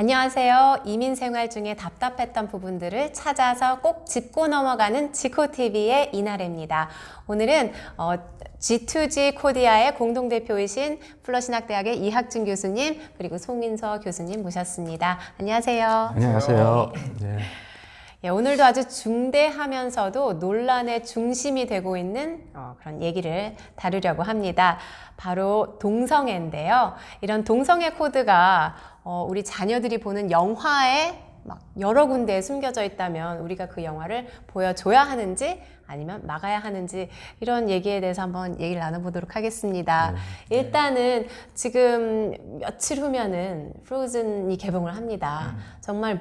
안녕하세요. 이민 생활 중에 답답했던 부분들을 찾아서 꼭 짚고 넘어가는 지코TV의 이나래입니다. 오늘은 G2G 코디아의 공동대표이신 플러신학대학의 이학준 교수님 그리고 송민서 교수님 모셨습니다. 안녕하세요. 안녕하세요. 네. 예, 오늘도 아주 중대하면서도 논란의 중심이 되고 있는 그런 얘기를 다루려고 합니다. 바로 동성애인데요. 이런 동성애 코드가 우리 자녀들이 보는 영화에 막 여러 군데에 숨겨져 있다면 우리가 그 영화를 보여줘야 하는지 아니면 막아야 하는지 이런 얘기에 대해서 한번 얘기를 나눠보도록 하겠습니다. 일단은 지금 며칠 후면은 프로즌이 개봉을 합니다. 정말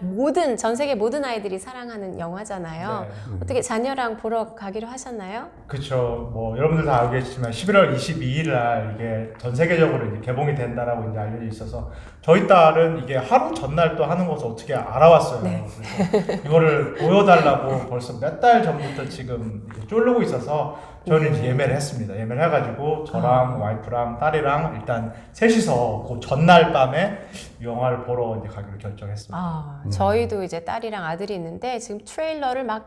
전 세계 모든 아이들이 사랑하는 영화잖아요. 네. 어떻게 자녀랑 보러 가기로 하셨나요? 그렇죠. 뭐 여러분들 다 알고 계시지만 11월 22일 날 이게 전 세계적으로 이제 개봉이 된다라고 이제 알려져 있어서 저희 딸은 이게 하루 전날 또 하는 것을 어떻게 알아왔어요. 네. 그래서 이거를 보여달라고 벌써 몇 달 전부터 지금 쫄르고 있어서 저는 이제 예매를 했습니다. 예매를 해가지고 저랑 와이프랑 딸이랑 일단 셋이서 그 전날 밤에 영화를 보러 이제 가기로 결정했습니다. 저희도 이제 딸이랑 아들이 있는데 지금 트레일러를 막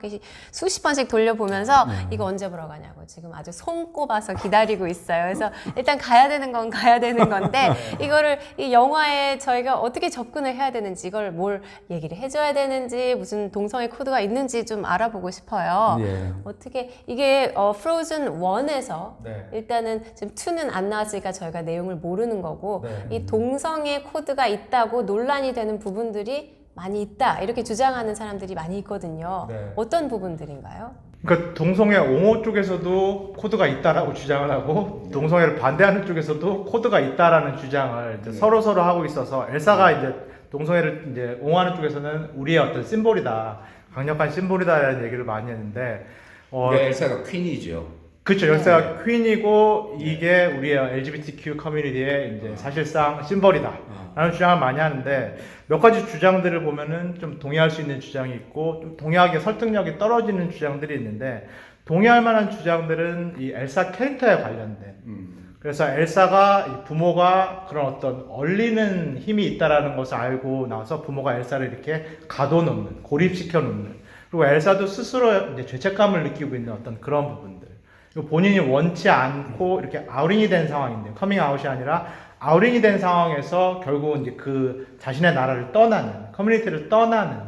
수십 번씩 돌려보면서 이거 언제 보러 가냐고 지금 아주 손꼽아서 기다리고 있어요. 그래서 일단 가야 되는 건 가야 되는 건데 이거를 이 영화에 저희가 어떻게 접근을 해야 되는지 이걸 뭘 얘기를 해줘야 되는지 무슨 동성애 코드가 있는지 좀 알아보고 싶어요. 예. 어떻게 이게 프로즌 1에서 네. 일단은 지금 2는 안 나왔으니까 저희가 내용을 모르는 거고 네. 이 동성애 코드가 있다고 논란이 되는 부분들이 많이 있다 이렇게 주장하는 사람들이 많이 있거든요. 네. 어떤 부분들인가요? 그러니까 동성애 옹호 쪽에서도 코드가 있다라고 주장을 하고 동성애를 반대하는 쪽에서도 코드가 있다라는 주장을 이제 서로 하고 있어서 엘사가 이제 동성애를 이제 옹호하는 쪽에서는 우리의 어떤 심볼이다, 강력한 심볼이다라는 얘기를 많이 했는데 엘사가 퀸이죠. 그렇죠. 열쇠가 퀸이고 이게 우리의 LGBTQ 커뮤니티의 이제 사실상 심벌이다 라는 주장을 많이 하는데 몇 가지 주장들을 보면은 좀 동의할 수 있는 주장이 있고 좀 동의하기 설득력이 떨어지는 주장들이 있는데 동의할 만한 주장들은 이 엘사 캐릭터에 관련된 그래서 엘사가 이 부모가 그런 어떤 얼리는 힘이 있다라는 것을 알고 나서 부모가 엘사를 이렇게 가둬놓는 고립시켜 놓는 그리고 엘사도 스스로 이제 죄책감을 느끼고 있는 어떤 그런 부분들 본인이 원치 않고 이렇게 아우링이 된 상황인데 커밍 아웃이 아니라 아우링이 된 상황에서 결국은 이제 그 자신의 나라를 떠나는 커뮤니티를 떠나는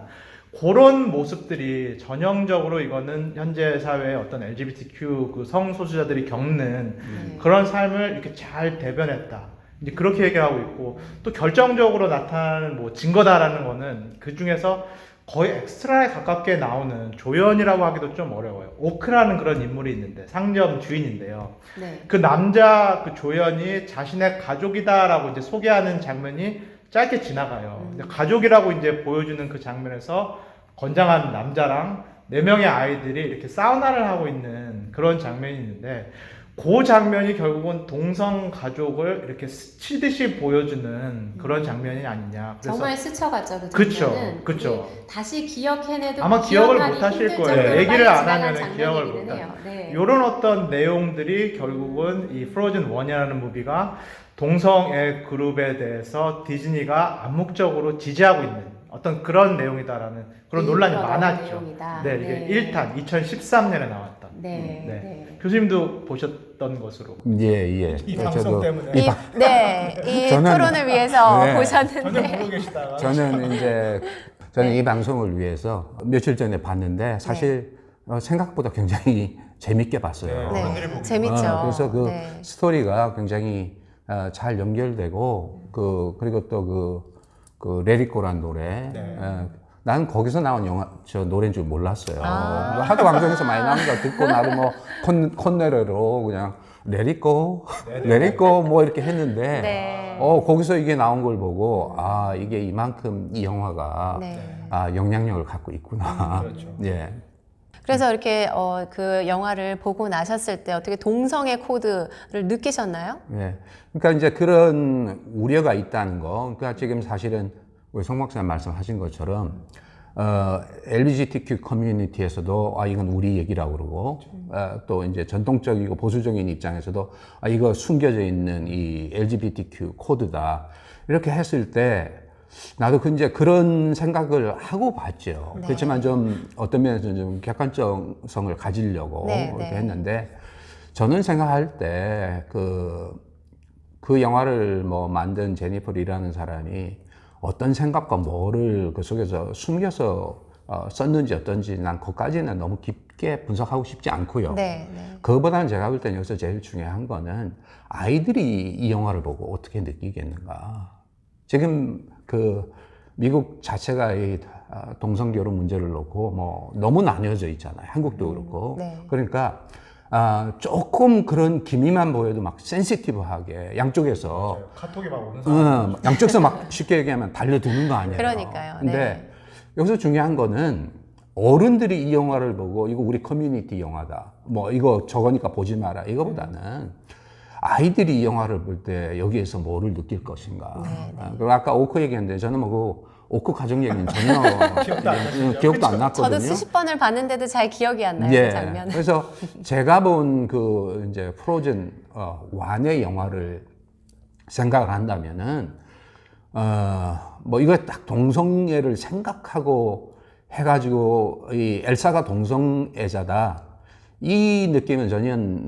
그런 모습들이 전형적으로 이거는 현재 사회의 어떤 LGBTQ 그 성소수자들이 겪는 그런 삶을 이렇게 잘 대변했다. 이제 그렇게 얘기하고 있고 또 결정적으로 나타나는 뭐 증거다라는 거는 그 중에서 거의 엑스트라에 가깝게 나오는 조연이라고 하기도 좀 어려워요. 오크라는 그런 인물이 있는데 상점 주인인데요. 네. 그 남자 그 조연이 자신의 가족이다라고 이제 소개하는 장면이 짧게 지나가요. 가족이라고 이제 보여주는 그 장면에서 건장한 남자랑 4명의 아이들이 이렇게 사우나를 하고 있는 그런 장면이 있는데 그 장면이 결국은 동성 가족을 이렇게 스치듯이 보여주는 그런 장면이 아니냐. 그래서 정말 스쳐갔죠. 그쵸. 다시 기억해내도 아마 기억을 못 하실 힘들 거예요. 정도로 얘기를 빨리 안 지나간 하면 기억을 장면이기는 못 해요. 네. 이런 어떤 내용들이 결국은 이 프로즌 1이라는 무비가 동성애 그룹에 대해서 디즈니가 암묵적으로 지지하고 있는 어떤 그런 내용이다라는 그런 논란이 많았죠. 내용이다. 네, 이게 1탄 2013년에 나왔던. 네. 교수님도 보셨던 것으로. 예. 이 방송 때문에. 이 저는- 토론을 위해서 네. 보셨는데 전혀 모르고 계시다가. 저는 이 방송을 위해서 며칠 전에 봤는데 사실 생각보다 굉장히 재밌게 봤어요. 네. 네. 보기. 재밌죠. 그래서 그 네. 스토리가 굉장히 잘 연결되고 그리고 또 그 레디코란 노래. 네. 나는 거기서 나온 저 노래인 줄 몰랐어요. 하도 방송에서 많이 나오는 거 듣고 나도 뭐 콧노래로 그냥 레디코 뭐 이렇게 했는데 네. 거기서 이게 나온 걸 보고 이게 이만큼 이 영화가 네. 영향력을 갖고 있구나. 그렇죠. 예. 그래서 이렇게 그 영화를 보고 나셨을 때 어떻게 동성애 코드를 느끼셨나요? 예. 그러니까 이제 그런 우려가 있다는 거. 그러니까 지금 사실은 우리 송 박사님 말씀하신 것처럼 LGBTQ 커뮤니티에서도 이건 우리 얘기라고 그러고 또 이제 전통적이고 보수적인 입장에서도 이거 숨겨져 있는 이 LGBTQ 코드다. 이렇게 했을 때 나도 이제 그런 생각을 하고 봤죠. 네. 그렇지만 좀 어떤 면에서는 좀 객관성을 가지려고 네, 이렇게 네. 했는데 저는 생각할 때 그 영화를 뭐 만든 제니퍼 리라는 사람이 어떤 생각과 뭐를 그 속에서 숨겨서 썼는지 어떤지 난 그것까지는 너무 깊게 분석하고 싶지 않고요. 네, 네. 그거보다는 제가 볼 때는 여기서 제일 중요한 거는 아이들이 이 영화를 보고 어떻게 느끼겠는가. 지금 미국 자체가 이 동성 결혼 문제를 놓고 뭐 너무 나뉘어져 있잖아요. 한국도 그렇고. 네. 그러니까 조금 그런 기미만 보여도 막 센시티브하게 양쪽에서 카톡이 막 오는 사람. 양쪽에서 막 쉽게 얘기하면 달려드는 거 아니에요. 그러니까요. 근데 네. 여기서 중요한 거는 어른들이 이 영화를 보고 이거 우리 커뮤니티 영화다. 뭐 이거 저거니까 보지 마라. 이거보다는 아이들이 이 영화를 볼 때 여기에서 뭐를 느낄 것인가. 그리고 아까 오크 얘기했는데 저는 뭐 오크 가족 얘기는 전혀 기억도 안 났거든요. 저도 수십 번을 봤는데도 잘 기억이 안 나요, 예. 그 장면은. 그래서 제가 본 이제 프로즌 완의 영화를 생각을 한다면은 뭐 이거 딱 동성애를 생각하고 해가지고 이 엘사가 동성애자다 이 느낌은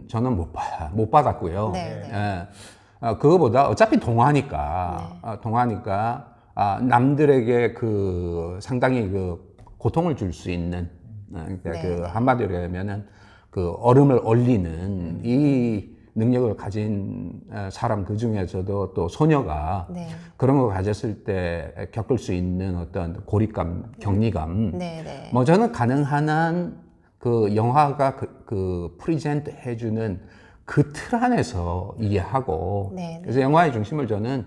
저는 못 받았고요. 네, 네. 예. 그거보다 어차피 동화니까 남들에게 상당히 고통을 줄 수 있는 그러니까 네. 한마디로 하면은 얼음을 얼리는 이 능력을 가진 사람 그 중에서도 또 소녀가 네. 그런 걸 가졌을 때 겪을 수 있는 어떤 고립감, 격리감. 네, 네. 뭐 저는 가능한 한 영화가 프리젠트 해주는 그 틀 안에서 이해하고. 네, 네. 그래서 영화의 중심을 저는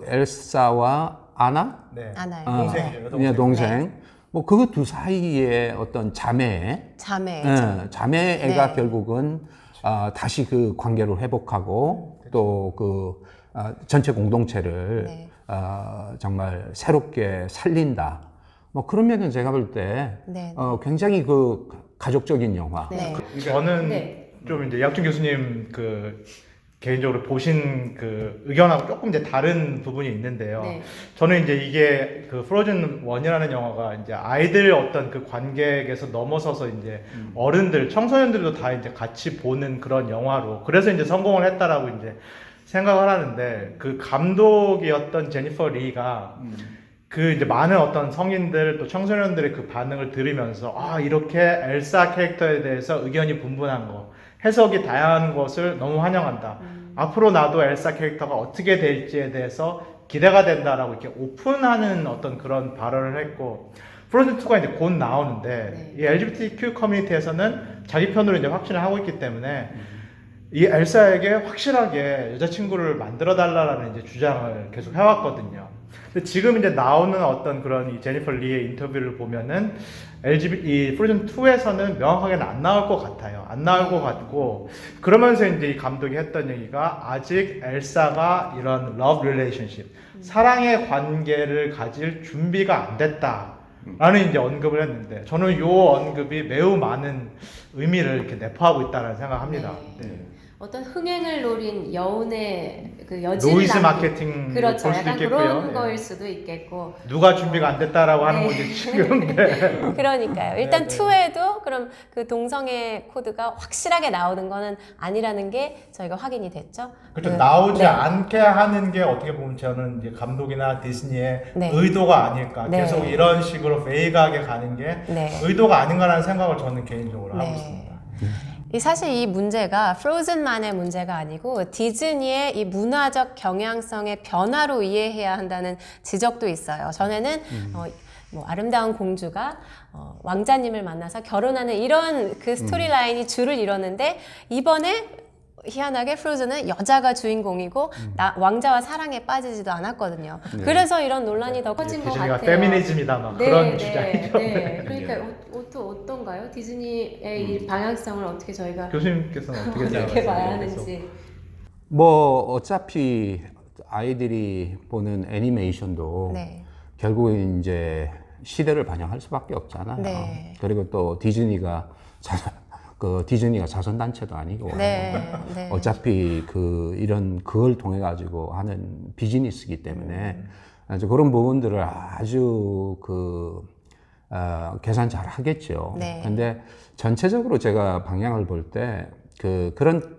엘사와 아나? 네. 아나요. 동생이죠. 네, 동생. 뭐 그 두 사이의 어떤 자매. 자매. 자매애가 네. 결국은 다시 그 관계를 회복하고 또 전체 공동체를 네. 정말 새롭게 살린다. 뭐 그런 면은 제가 볼 때 네. 굉장히 가족적인 영화. 네. 저는 네. 좀 이제 약준 교수님 개인적으로 보신 의견하고 조금 이제 다른 부분이 있는데요. 네. 저는 이제 이게 프로즌 1이라는 영화가 이제 아이들 어떤 관객에서 넘어서서 이제 어른들, 청소년들도 다 이제 같이 보는 그런 영화로 그래서 이제 성공을 했다라고 이제 생각을 하는데 그 감독이었던 제니퍼 리가 이제 많은 어떤 성인들 또 청소년들의 그 반응을 들으면서 이렇게 엘사 캐릭터에 대해서 의견이 분분한 거 해석이 다양한 것을 너무 환영한다. 앞으로 나도 엘사 캐릭터가 어떻게 될지에 대해서 기대가 된다라고 이렇게 오픈하는 어떤 그런 발언을 했고 프로즌 2가 이제 곧 나오는데 이 LGBTQ 커뮤니티에서는 자기 편으로 이제 확신을 하고 있기 때문에 이 엘사에게 확실하게 여자친구를 만들어 달라라는 이제 주장을 계속 해왔거든요. 근데 지금 이제 나오는 어떤 그런 이 제니퍼 리의 인터뷰를 보면은 이 프로즌 2에서는 명확하게는 안 나올 것 같아요. 안 나올 것 같고 그러면서 이제 이 감독이 했던 얘기가 아직 엘사가 이런 러브 릴레이션십, 사랑의 관계를 가질 준비가 안 됐다라는 이제 언급을 했는데 저는 이 언급이 매우 많은 의미를 이렇게 내포하고 있다는 생각합니다. 네. 네. 어떤 흥행을 노린 여운의 여지를 노이즈 남긴- 마케팅 그렇죠. 볼 수도 약간 있겠고요. 그런 예. 거일 수도 있겠고. 누가 준비가 안 됐다라고 하는 네. 거지 지금. 네. 그러니까요. 일단 네, 네. 2에도 그럼 그 동성애 코드가 확실하게 나오는 거는 아니라는 게 저희가 확인이 됐죠. 그렇죠. 나오지 네. 않게 하는 게 어떻게 보면 저는 이제 감독이나 디즈니의 네. 의도가 아닐까. 네. 계속 이런 식으로 베이가하게 가는 게 네. 의도가 아닌가라는 생각을 저는 개인적으로 하고 네. 있습니다. 사실 이 문제가 프로즌만의 문제가 아니고 디즈니의 이 문화적 경향성의 변화로 이해해야 한다는 지적도 있어요. 전에는 뭐 아름다운 공주가 왕자님을 만나서 결혼하는 이런 그 스토리라인이 줄을 이뤘는데 이번에 희한하게 프로즌은 여자가 주인공이고 왕자와 사랑에 빠지지도 않았거든요. 네. 그래서 이런 논란이 더 커진 것 디즈니가 같아요. 페미니즘이다 막 그런 주장이죠. 네. 그러니까 어떤가요? 디즈니의 이 방향성을 어떻게 저희가 교수님께서는 어떻게 이렇게 봐야 생각하세요? 하는지. 뭐 어차피 아이들이 보는 애니메이션도 네. 결국엔 이제 시대를 반영할 수밖에 없잖아요. 네. 그리고 또 디즈니가 그 디즈니가 자선단체도 아니고 네. 네. 어차피 그걸 통해 가지고 하는 비즈니스이기 때문에 아주 그런 부분들을 아주 계산 잘 하겠죠. 네. 근데 전체적으로 제가 방향을 볼 때 그런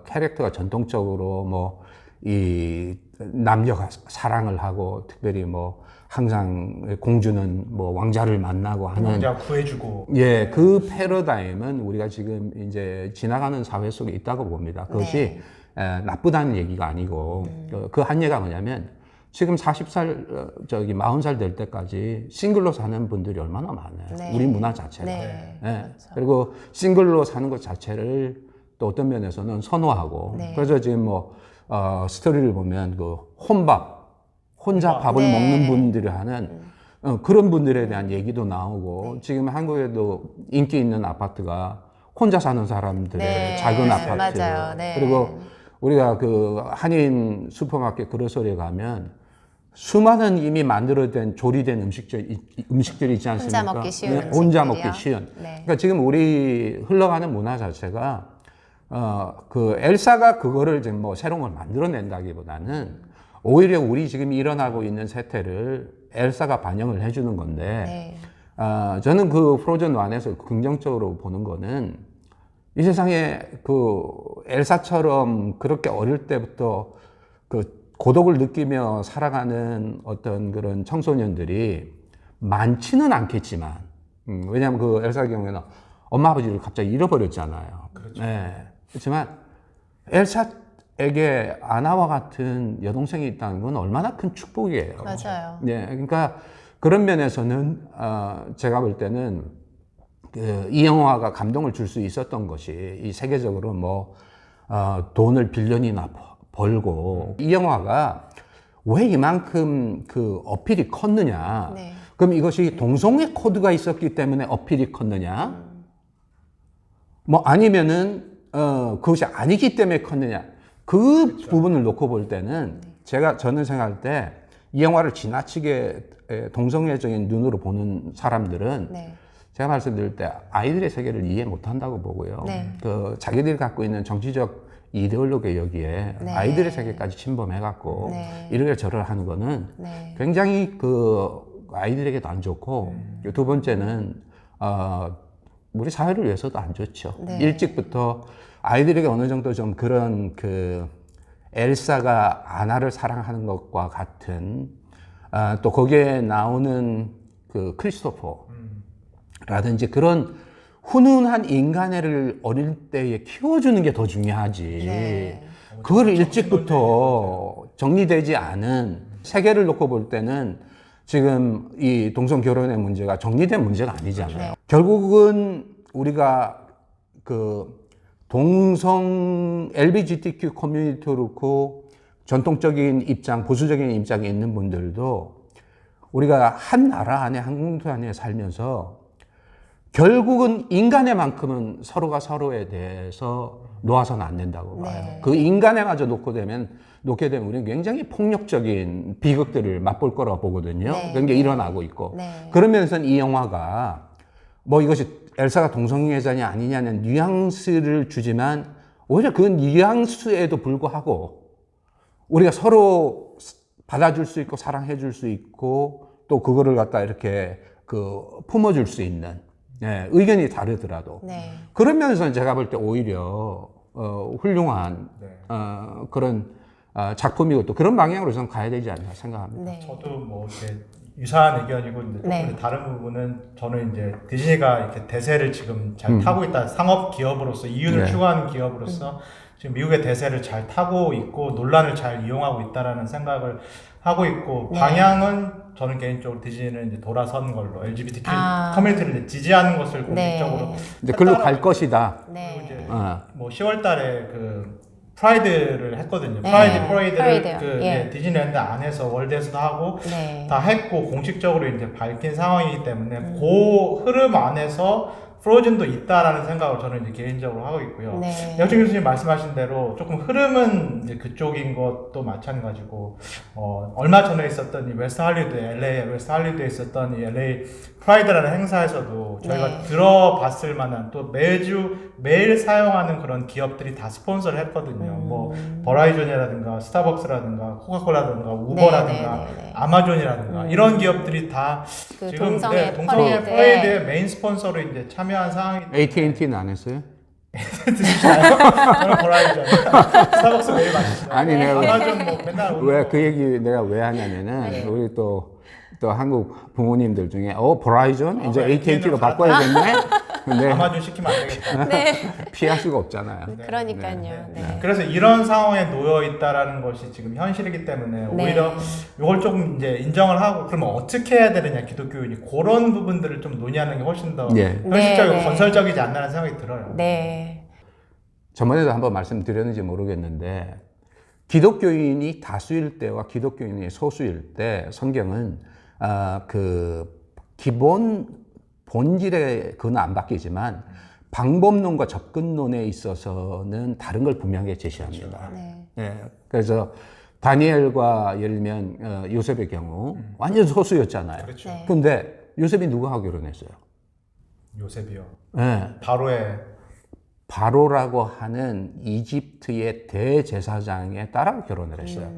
캐릭터가 전통적으로 뭐 이 남녀가 사랑을 하고 특별히 뭐 항상 공주는 뭐 왕자를 만나고 하는 왕자 구해주고 예, 그 패러다임은 우리가 지금 이제 지나가는 사회 속에 있다고 봅니다. 그것이 나쁘다는 얘기가 아니고 그 한 얘기가 뭐냐면 지금 40살 40살 될 때까지 싱글로 사는 분들이 얼마나 많아요. 네. 우리 문화 자체가. 네. 예. 그렇죠. 그리고 싱글로 사는 것 자체를 또 어떤 면에서는 선호하고 네. 그래서 지금 뭐 스토리를 보면 혼자 밥을 네. 먹는 분들이 하는 그런 분들에 대한 얘기도 나오고 지금 한국에도 인기 있는 아파트가 혼자 사는 사람들의 네. 작은 아파트 맞아요. 네. 그리고 우리가 한인 슈퍼마켓 그로서리에 가면 수많은 이미 만들어진 조리된 음식들이 있지 않습니까? 혼자 먹기 쉬운 혼자 음식들이요? 먹기 쉬운. 네. 그러니까 지금 우리 흘러가는 문화 자체가 엘사가 그거를 지금 뭐 새로운 걸 만들어낸다기보다는 오히려 우리 지금 일어나고 있는 세태를 엘사가 반영을 해주는 건데, 네. 저는 그 프로즌 1에서 긍정적으로 보는 거는 이 세상에 엘사처럼 그렇게 어릴 때부터 고독을 느끼며 살아가는 어떤 그런 청소년들이 많지는 않겠지만, 왜냐하면 엘사의 경우에는 엄마 아버지를 갑자기 잃어버렸잖아요. 그렇죠. 네. 그렇지만 엘사에게 아나와 같은 여동생이 있다는 건 얼마나 큰 축복이에요. 맞아요. 네, 그러니까 그런 면에서는 제가 볼 때는 이 영화가 감동을 줄 수 있었던 것이 이 세계적으로 뭐 돈을 빌런이나 벌고 이 영화가 왜 이만큼 어필이 컸느냐? 네. 그럼 이것이 동성애 코드가 있었기 때문에 어필이 컸느냐? 뭐 아니면은 그것이 아니기 때문에 컸느냐? 그 부분을 놓고 볼 때는 저는 생각할 때 이 영화를 지나치게 동성애적인 눈으로 보는 사람들은 네. 제가 말씀드릴 때 아이들의 세계를 이해 못한다고 보고요. 네. 자기들이 갖고 있는 정치적 이데올로기 여기에 네. 아이들의 세계까지 침범해갖고 네. 이렇게 저를 하는 거는 네. 굉장히 아이들에게도 안 좋고 두 번째는 우리 사회를 위해서도 안 좋죠. 네. 일찍부터 아이들에게 어느 정도 좀 그런 엘사가 아나를 사랑하는 것과 같은 또 거기에 나오는 크리스토퍼라든지 그런 훈훈한 인간애를 어릴 때에 키워주는 게 더 중요하지. 네. 그걸 일찍부터 정리되지 않은 세계를 놓고 볼 때는 지금 이 동성 결혼의 문제가 정리된 문제가 아니잖아요. 네. 결국은 우리가 동성 LGBTQ 커뮤니티도 그렇고 전통적인 입장, 보수적인 입장에 있는 분들도 우리가 한 나라 안에, 한 공동 안에 살면서 결국은 인간의만큼은 서로가 서로에 대해서 놓아서는 안 된다고 봐요. 네. 그 인간에마저 놓게 되면 우리는 굉장히 폭력적인 비극들을 맛볼 거라고 보거든요. 네. 그런 게 일어나고 있고. 네. 그런 면에서는 이 영화가 뭐 이것이 엘사가 동성애자냐 아니냐는 뉘앙스를 주지만 오히려 그 뉘앙스에도 불구하고 우리가 서로 받아줄 수 있고 사랑해 줄 수 있고 또 그거를 갖다 이렇게 품어줄 수 있는 의견이 다르더라도 네. 그런 면에서는 제가 볼 때 오히려 훌륭한 그런 작품이고 또 그런 방향으로 저는 가야 되지 않나 생각합니다. 네. 저도 뭐 이렇게 유사한 의견이고 근데 조금 네. 다른 부분은 저는 이제 디즈니가 이렇게 대세를 지금 잘 타고 있다. 상업 기업으로서 이윤을 네. 추구하는 기업으로서 지금 미국의 대세를 잘 타고 있고 논란을 잘 이용하고 있다라는 생각을 하고 있고 네. 방향은 저는 개인적으로 디즈니는 이제 돌아선 걸로 LGBTQ 아. 커뮤니티를 이제 지지하는 것을 공식적으로 네. 이제 글로 갈 것이다. 네. 그리고 이제 어. 뭐 10월달에 프라이드를 했거든요. 네. 프라이드를 프라이드요. 예. 디즈니랜드 안에서 월드에서도 하고 네. 다 했고 공식적으로 이제 밝힌 상황이기 때문에 그 흐름 안에서 프로즌도 있다라는 생각을 저는 이제 개인적으로 하고 있고요. 네. 여정 교수님 말씀하신 대로 조금 흐름은 이제 그쪽인 것도 마찬가지고, 얼마 전에 있었던 이 웨스트 할리우드, 웨스트 할리우드에 있었던 이 LA 프라이드라는 행사에서도 저희가 네. 들어봤을 만한 또 매일 사용하는 그런 기업들이 다 스폰서를 했거든요. 뭐, 버라이전이라든가 스타벅스라든가 코카콜라라든가 우버라든가 네, 네, 네. 아마존이라든가 이런 기업들이 다 그 지금 동성애 동성애 퍼레이드에 퍼레이드의 메인 스폰서로 이제 참여한 상황이 AT&T는 안 했어요? 드시나요? 저는 버라이전. 스타벅스 매일 마시죠. 아니, 내가 아마존 뭐 맨날 오는 왜 거. 그 얘기 내가 왜 하냐면은 우리 또 한국 부모님들 중에 버라이전 이제 AT&T로 바꿔야겠네. 근데 아마존 시키면 안 되겠다. 네. 피할 수가 없잖아요. 그러니까요. 네. 그래서 이런 상황에 놓여 있다라는 것이 지금 현실이기 때문에 네. 오히려 이걸 조금 이제 인정을 하고 그러면 어떻게 해야 되느냐 기독교인이 그런 부분들을 좀 논의하는 게 훨씬 더 예. 현실적이고 네. 건설적이지 않나는 생각이 들어요. 네. 저번에도 한번 말씀드렸는지 모르겠는데 기독교인이 다수일 때와 기독교인이 소수일 때 성경은 그 기본 본질의 그건 안 바뀌지만 방법론과 접근론에 있어서는 다른 걸 분명하게 제시합니다. 네. 예, 그래서 다니엘과 예를 들면 요셉의 경우 완전 소수였잖아요. 그렇죠. 네. 근데 요셉이 누구하고 결혼했어요? 요셉이요. 예, 바로의 바로라고 하는 이집트의 대제사장의 딸하고 결혼을 했어요.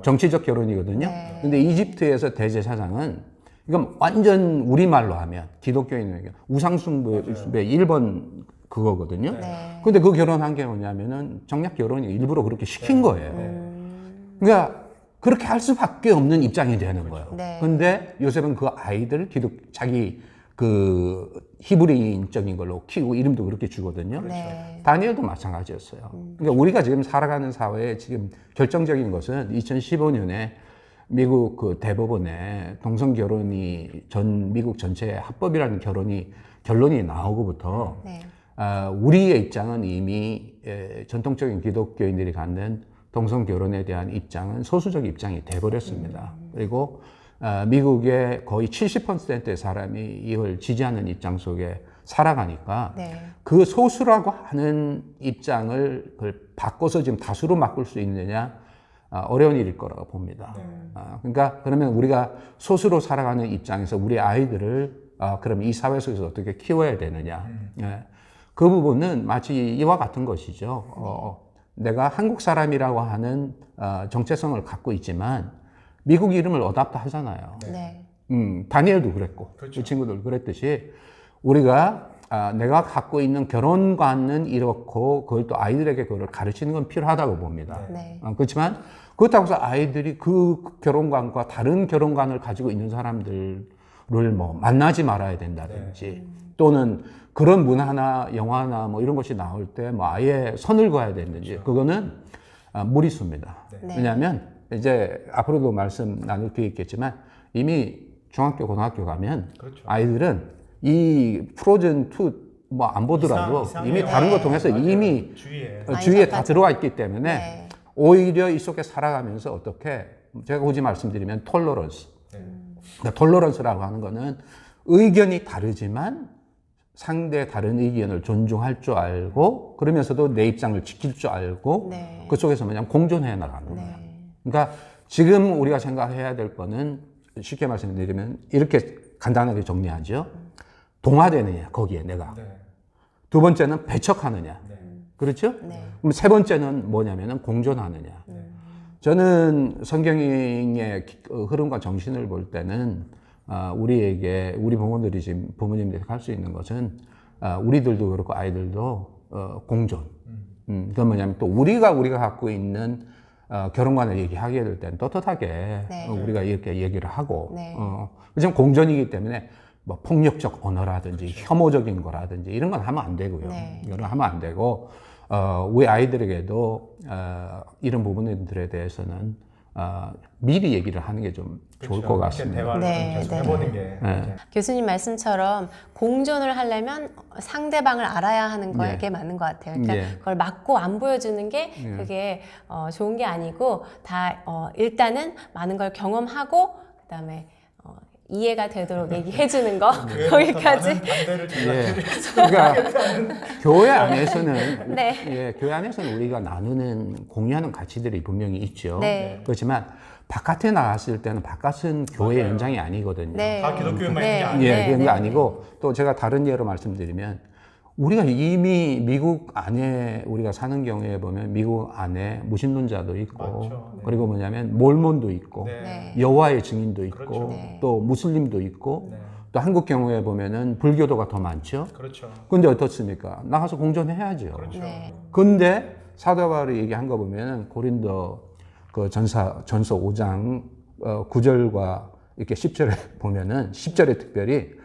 정치적 결혼이거든요. 네. 근데 이집트에서 대제사장은 이건 완전 우리말로 하면 기독교인에게 우상숭배의 1번 그거거든요. 네. 근데 그 결혼한 게 뭐냐면은 정략 결혼이 일부러 그렇게 시킨 거예요. 그러니까 그렇게 할 수밖에 없는 입장이 되는 거예요. 네. 근데 요셉은 그 아이들 자기 그 히브리인적인 걸로 키우고 이름도 그렇게 주거든요. 네. 다니엘도 마찬가지였어요. 그러니까 우리가 지금 살아가는 사회에 지금 결정적인 것은 2015년에 미국 그 대법원에 동성 결혼이 미국 전체의 합법이라는 결론이 나오고부터 네. 우리의 입장은 이미 전통적인 기독교인들이 갖는 동성 결혼에 대한 입장은 소수적 입장이 돼버렸습니다. 그리고 미국의 거의 70%의 사람이 이걸 지지하는 입장 속에 살아가니까 네. 그 소수라고 하는 입장을 그걸 바꿔서 지금 다수로 바꿀 수 있느냐 어려운 일일 거라고 봅니다. 그러니까 그러면 우리가 소수로 살아가는 입장에서 우리 아이들을 그럼 이 사회 속에서 어떻게 키워야 되느냐. 예. 그 부분은 마치 이와 같은 것이죠. 내가 한국 사람이라고 하는 정체성을 갖고 있지만 미국 이름을 어답트 하잖아요. 네. 다니엘도 그랬고 그렇죠. 그 친구들 그랬듯이 우리가 내가 갖고 있는 결혼관은 이렇고 그걸 또 아이들에게 그걸 가르치는 건 필요하다고 봅니다. 네. 그렇지만 그렇다고 해서 아이들이 그 결혼관과 다른 결혼관을 가지고 있는 사람들을 뭐 만나지 말아야 된다든지 또는 그런 문화나 영화나 뭐 이런 것이 나올 때 뭐 아예 선을 그어야 되는지 그거는 무리수입니다. 네. 왜냐하면 이제 앞으로도 말씀 나눌 게 있겠지만 이미 중학교, 고등학교 가면 그렇죠. 아이들은 이 프로즌 2 뭐 안 보더라도 이상해요. 이미 다른 거 네. 통해서 맞아요. 이미 주위에 주위에 다 맞아요. 들어와 있기 때문에 네. 오히려 이 속에 살아가면서 어떻게 제가 굳이 말씀드리면 톨러런스. 그러니까 톨러런스라고 하는 거는 의견이 다르지만 상대의 다른 의견을 존중할 줄 알고 그러면서도 내 입장을 지킬 줄 알고 네. 그 속에서 그냥 공존해 나가는 거예요. 네. 그러니까 지금 우리가 생각해야 될 거는 쉽게 말씀드리면 이렇게 간단하게 정리하죠. 동화되느냐 거기에 내가. 네. 두 번째는 배척하느냐. 네. 그렇죠? 네. 그럼 세 번째는 뭐냐면은 공존하느냐. 저는 성경의 흐름과 정신을 볼 때는 우리에게 우리 부모님들이 할 수 있는 것은 우리들도 그렇고 아이들도 공존. 그건 뭐냐면 또 우리가 갖고 있는 결혼관을 얘기하게 될 때는 떳떳하게 네. 우리가 이렇게 얘기를 하고 네. 지금 공존이기 때문에 뭐 폭력적 언어라든지 혐오적인 거라든지 이런 건 하면 안 되고요. 네. 이런 하면 안 되고 우리 아이들에게도 이런 부분들에 대해서는 미리 얘기를 하는 게 좀 좋을 것 같습니다. 대화를 네, 계속 네. 해보는 게 네. 교수님 말씀처럼 공존을 하려면 상대방을 알아야 하는 네. 게 맞는 것 같아요. 그러니까 예. 그걸 막고 안 보여주는 게 그게 좋은 게 아니고 다 일단은 많은 걸 경험하고 그다음에 이해가 되도록 얘기해 주는 거 거기까지. 반대를 예. 그러니까 교회 안에서는 네. 예, 교회 안에서는 우리가 나누는 공유하는 가치들이 분명히 있죠. 네. 그렇지만 바깥에 나갔을 때는 바깥은 교회 맞아요. 연장이 아니거든요. 네. 다 기독교만 네. 있는 게 아니에요. 예, 네, 그런 네, 거 아니고 또 제가 다른 예로 말씀드리면 우리가 이미 미국 안에 우리가 사는 경우에 보면 미국 안에 무신론자도 있고 맞죠. 네. 그리고 뭐냐면 몰몬도 있고 네. 여호와의 증인도 있고 그렇죠. 네. 또 무슬림도 있고 네. 또 한국 경우에 보면은 불교도가 더 많죠. 그렇죠. 근데 어떻습니까? 나가서 공존해야죠. 그렇죠. 네. 근데 사도 바울이 얘기한 거 보면은 고린도 그 전서 5장 9절과 이렇게 10절에 보면은 10절에 특별히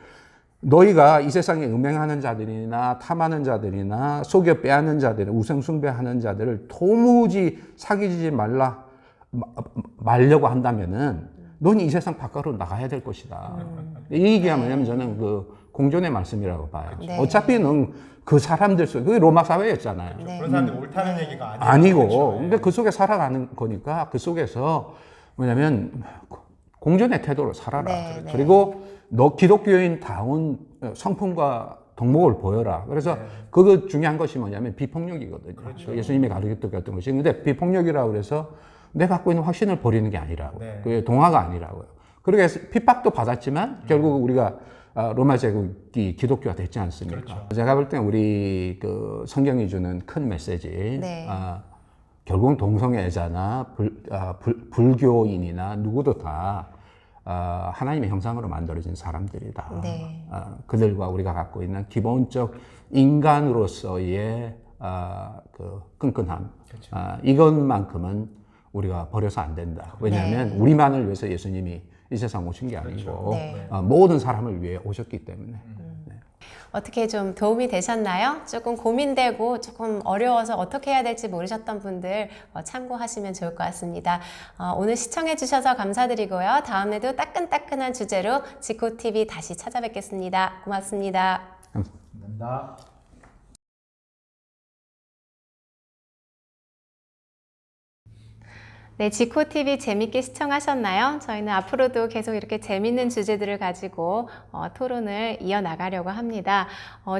너희가 이 세상에 음행하는 자들이나 탐하는 자들이나 속여 빼앗는 자들, 우상 숭배하는 자들을 도무지 사귀지 말려고 한다면은 너는 이 세상 밖으로 나가야 될 것이다. 이 얘기가 뭐냐면 저는 그 공존의 말씀이라고 봐요. 네. 어차피 넌 그 사람들 속에 그게 로마 사회였잖아요. 네. 그런 사람들이 옳다는 얘기가 아니에요. 아니고 그렇죠. 근데 그 속에 살아가는 거니까 그 속에서 뭐냐면 공존의 태도로 살아라. 네, 네. 그리고 너 기독교인다운 성품과 덕목을 보여라. 그래서 네. 그거 중요한 것이 뭐냐면 비폭력이거든요. 그렇죠. 예수님이 가르쳤던 것이. 근데 비폭력이라고 그래서 내 갖고 있는 확신을 버리는 게 아니라고. 네. 그게 동화가 아니라고요. 그래서 핍박도 받았지만 결국 우리가 로마 제국이 기독교가 됐지 않습니까? 그렇죠. 제가 볼 때는 우리 그 성경이 주는 큰 메시지. 네. 결국은 동성애자나 불교인이나 누구도 다 하나님의 형상으로 만들어진 사람들이다. 네. 그들과 우리가 갖고 있는 기본적 인간으로서의 그 끈끈함, 그렇죠. 이것만큼은 우리가 버려서 안 된다. 왜냐하면 네. 우리만을 위해서 예수님이 이 세상 오신 게 아니고 그렇죠. 네. 모든 사람을 위해 오셨기 때문에. 어떻게 좀 도움이 되셨나요? 조금 고민되고 조금 어려워서 어떻게 해야 될지 모르셨던 분들 참고하시면 좋을 것 같습니다. 오늘 시청해 주셔서 감사드리고요. 다음에도 따끈따끈한 주제로 지코TV 다시 찾아뵙겠습니다. 고맙습니다. 감사합니다. 네, 지코TV 재밌게 시청하셨나요? 저희는 앞으로도 계속 이렇게 재밌는 주제들을 가지고 토론을 이어나가려고 합니다.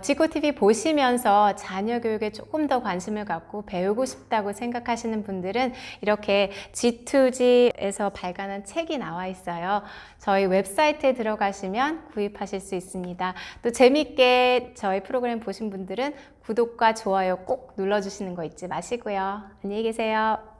지코TV 보시면서 자녀 교육에 조금 더 관심을 갖고 배우고 싶다고 생각하시는 분들은 이렇게 G2G에서 발간한 책이 나와 있어요. 저희 웹사이트에 들어가시면 구입하실 수 있습니다. 또 재밌게 저희 프로그램 보신 분들은 구독과 좋아요 꼭 눌러주시는 거 잊지 마시고요. 안녕히 계세요.